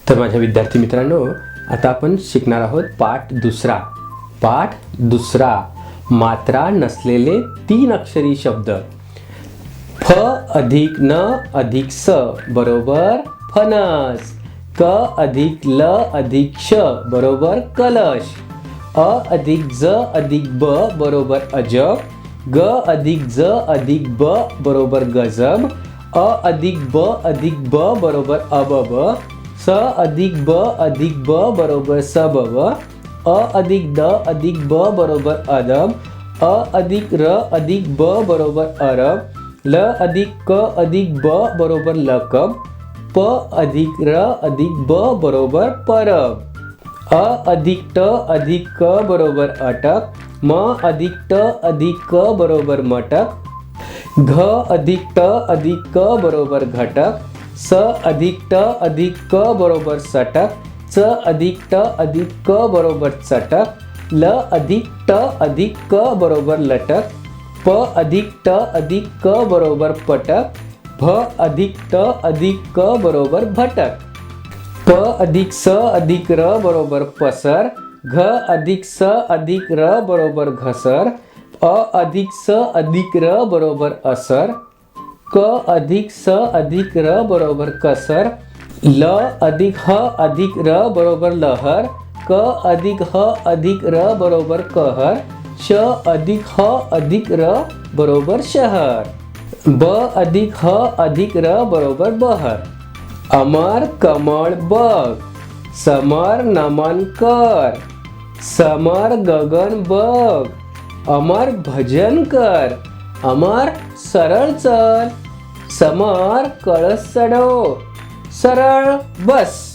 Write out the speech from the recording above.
तर माझ्या विद्यार्थी मित्रांनो, आता आपण शिकणार आहोत पाठ दुसरा. पाठ दुसरा, मात्रा नसलेले 3 अक्षरी शब्द. फ अधिक न अधिक स बरोबर फणस. क अधिक ल अधिक श बरोबर कलश. अ अधिक ज अधिक ब बरोबर अजब. ग अधिक ज अधिक ब बरोबर गजब. अ अधिक ब अधिक ब बरोबर अबब. स अधिक ब अधिक ब बरोबर सबब. अ अधिक द अधिक ब बरोबर अदब. अ अधिक र अधिक ब बरोबर अरब. ल अधिक क अधिक ब बरोबर लकब. प अधिक र अधिक ब बरोबर परब. अ अधिक ट अधिक क बरोबर अटक. म अधिक ट अधिक क बरोबर मटक. घ अधिक ट अधिक क बरोबर घटक. स अधिक ट अधिक क बरोबर सटक. च अधिक ट अधिक क बरोबर चटक. ल अधिक ट अधिक क बरोबर लटक. प अधिक ट अधिक क बरोबर पटक. भ अधिक ट अधिक क बरोबर भटक. प अधिक स अधिक र बरोबर पसर. घ अधिक स अधिक र बरोबर घसर. अ अधिक स अधिक र बरोबर असर. क अधिक स अधिक र बरोबर कसर. ल अधिक ह अधिक र बरोबर लहर. क अधिक ह अधिक र बरोबर कहर. श अधिक ह अधिक र बरोबर शहर. ब अधिक ह अधिक र बरोबर बहर. अमर कमळ बघ. समर नमन कर. समर गगन बघ. अमर भजन कर. अमर सरळ चल. समर कळस चढव. सरळ बस.